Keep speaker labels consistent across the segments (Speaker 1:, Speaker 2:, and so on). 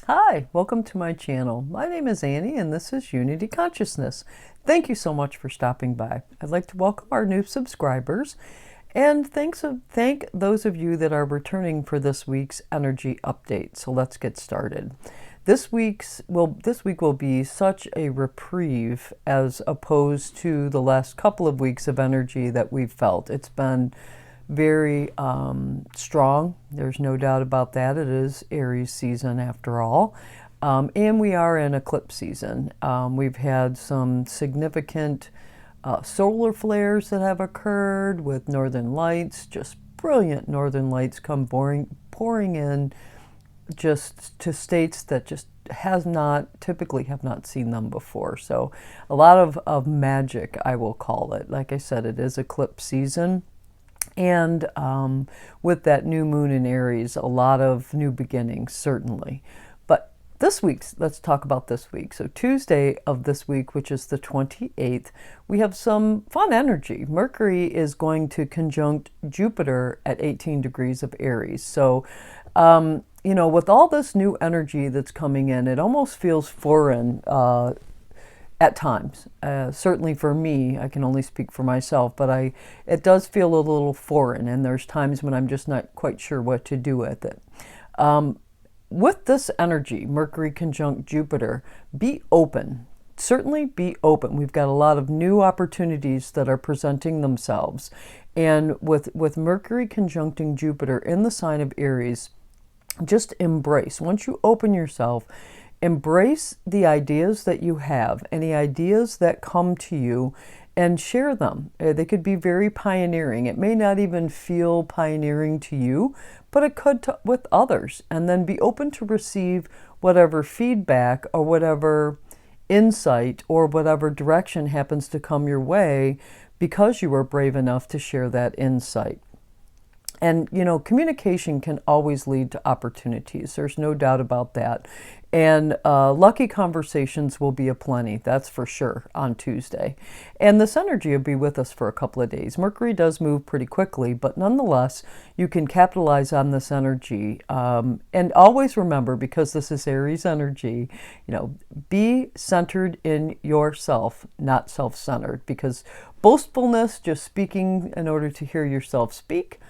Speaker 1: Hi, welcome to my channel. My name is Annie and this is Unity Consciousness. Thank you so much for stopping by. I'd like to welcome our new subscribers and thank those of you that are returning for this week's energy update. So let's get started. This week will be such a reprieve as opposed to the last couple of weeks of energy that we've felt. It's been very strong. There's no doubt about that. It is Aries season after all. And we are in eclipse season. We've had some significant solar flares that have occurred with northern lights, just brilliant northern lights come pouring in just to states that just typically have not seen them before. So a lot of magic, I will call it. Like I said, it is eclipse season. And with that new moon in Aries, a lot of new beginnings, certainly. But let's talk about this week. So Tuesday of this week, which is the 28th, we have some fun energy. Mercury is going to conjunct Jupiter at 18 degrees of Aries. So, with all this new energy that's coming in, it almost feels foreign at times. Certainly for me, I can only speak for myself, but it does feel a little foreign, and there's times when I'm just not quite sure what to do with it. With this energy, Mercury conjunct Jupiter, be open. Certainly be open. We've got a lot of new opportunities that are presenting themselves. And with Mercury conjuncting Jupiter in the sign of Aries, just embrace. Once you open yourself, embrace the ideas that you have, any ideas that come to you, and share them. They could be very pioneering. It may not even feel pioneering to you, but it could with others. And then be open to receive whatever feedback or whatever insight or whatever direction happens to come your way because you were brave enough to share that insight. And, communication can always lead to opportunities. There's no doubt about that. And lucky conversations will be aplenty, that's for sure, on Tuesday. And this energy will be with us for a couple of days. Mercury does move pretty quickly, but nonetheless, you can capitalize on this energy. And always remember, because this is Aries energy, be centered in yourself, not self-centered. Because boastfulness, just speaking in order to hear yourself speak,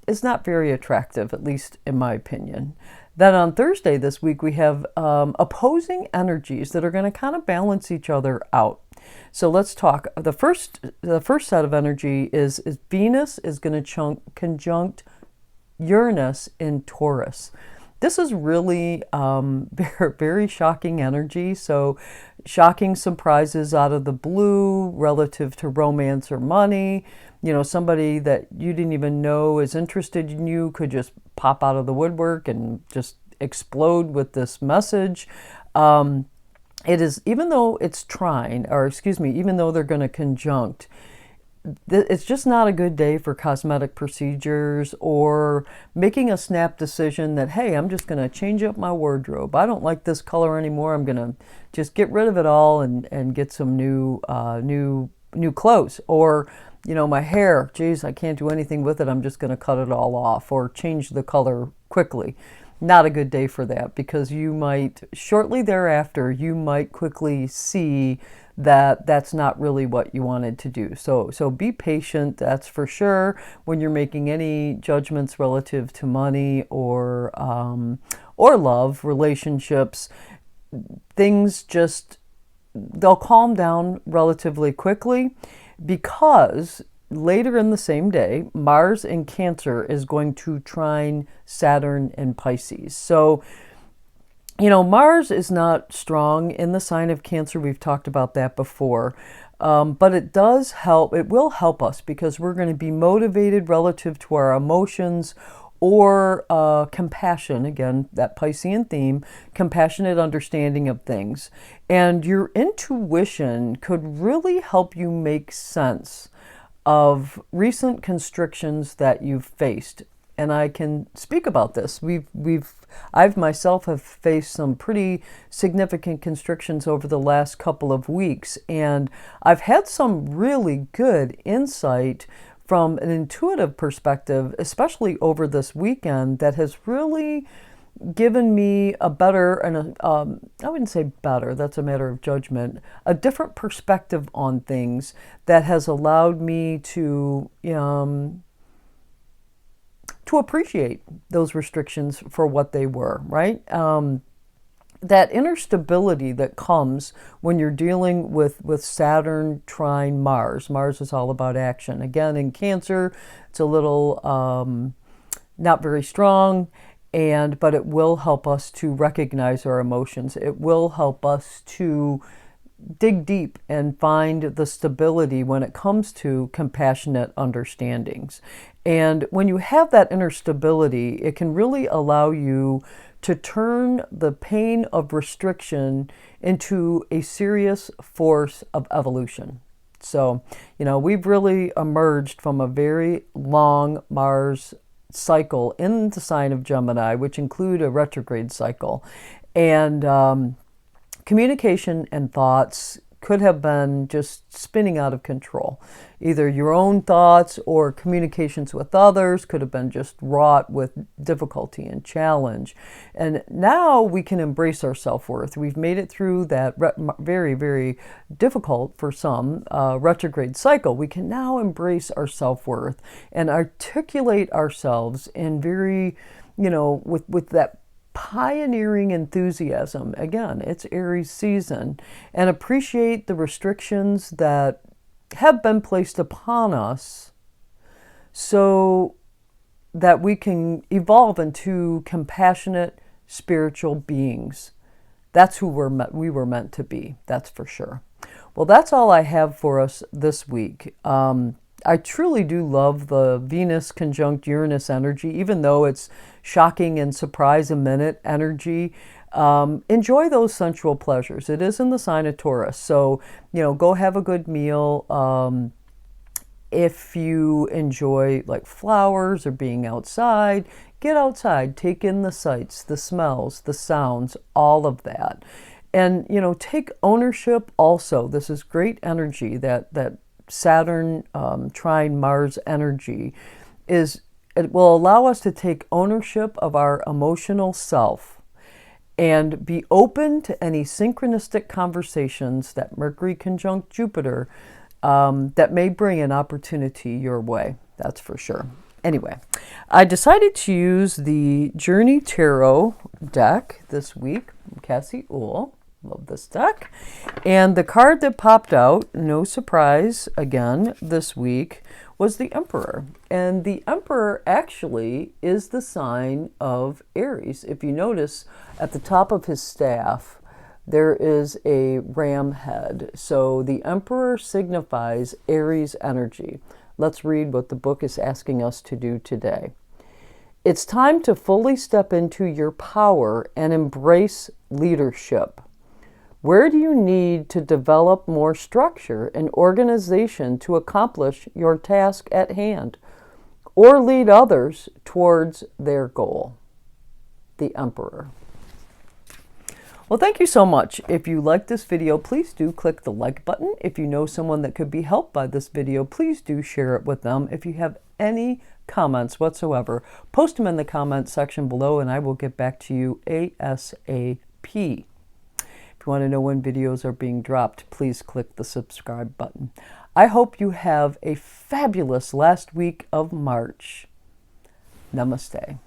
Speaker 1: is not very attractive, at least in my opinion. Then on Thursday this week, we have opposing energies that are going to kind of balance each other out. So let's talk. The first set of energy is Venus is going to conjunct Uranus in Taurus. This is really very, very shocking energy. So shocking surprises out of the blue relative to romance or money. Somebody that you didn't even know is interested in you could just pop out of the woodwork and just explode with this message. It is, even though it's trine, even though they're going to conjunct, it's just not a good day for cosmetic procedures or making a snap decision that, hey, I'm just going to change up my wardrobe. I don't like this color anymore. I'm going to just get rid of it all and get some new clothes. Or, my hair, geez, I can't do anything with it. I'm just going to cut it all off or change the color quickly. Not a good day for that, because shortly thereafter, you might quickly see that that's not really what you wanted to do. So be patient, that's for sure, when you're making any judgments relative to money or love, relationships. Things they'll calm down relatively quickly, because later in the same day, Mars in Cancer is going to trine Saturn in Pisces. So, Mars is not strong in the sign of Cancer. We've talked about that before. But it does help. It will help us because we're going to be motivated relative to our emotions or compassion. Again, that Piscean theme, compassionate understanding of things. And your intuition could really help you make sense of recent constrictions that you've faced. And I can speak about this. I've myself have faced some pretty significant constrictions over the last couple of weeks, and I've had some really good insight from an intuitive perspective, especially over this weekend, that has really given me a better, and I wouldn't say better, that's a matter of judgment, a different perspective on things that has allowed me to appreciate those restrictions for what they were, right? That inner stability that comes when you're dealing with Saturn trine Mars. Mars is all about action. Again, in Cancer, it's a little not very strong, but it will help us to recognize our emotions. It will help us to dig deep and find the stability when it comes to compassionate understandings. And when you have that inner stability, it can really allow you to turn the pain of restriction into a serious force of evolution. So, we've really emerged from a very long Mars cycle in the sign of Gemini, which include a retrograde cycle. And communication and thoughts could have been just spinning out of control. Either your own thoughts or communications with others could have been just wrought with difficulty and challenge. And now we can embrace our self-worth. We've made it through that very, very difficult for some retrograde cycle. We can now embrace our self-worth and articulate ourselves in very, with that pioneering enthusiasm. Again, it's Aries season, and appreciate the restrictions that have been placed upon us so that we can evolve into compassionate spiritual beings. That's who we were meant to be, that's for sure. Well, that's all I have for us this week. I truly do love the Venus conjunct Uranus energy, even though it's shocking and surprise a minute energy. Enjoy those sensual pleasures. It is in the sign of Taurus. So, go have a good meal. If you enjoy like flowers or being outside, get outside, take in the sights, the smells, the sounds, all of that. And, take ownership also. This is great energy, that Saturn trine Mars energy it will allow us to take ownership of our emotional self and be open to any synchronistic conversations that Mercury conjunct Jupiter that may bring an opportunity your way. That's for sure. Anyway, I decided to use the Journey Tarot deck this week from Cassie Uhl. Love this deck. And the card that popped out, no surprise again this week, was the Emperor. And the Emperor actually is the sign of Aries. If you notice at the top of his staff, there is a ram head. So the Emperor signifies Aries energy. Let's read what the book is asking us to do today. It's time to fully step into your power and embrace leadership. Where do you need to develop more structure and organization to accomplish your task at hand or lead others towards their goal? The Emperor. Well, thank you so much. If you like this video, please do click the like button. If you know someone that could be helped by this video, please do share it with them. If you have any comments whatsoever, post them in the comments section below and I will get back to you ASAP. If you want to know when videos are being dropped, please click the subscribe button. I hope you have a fabulous last week of March. Namaste.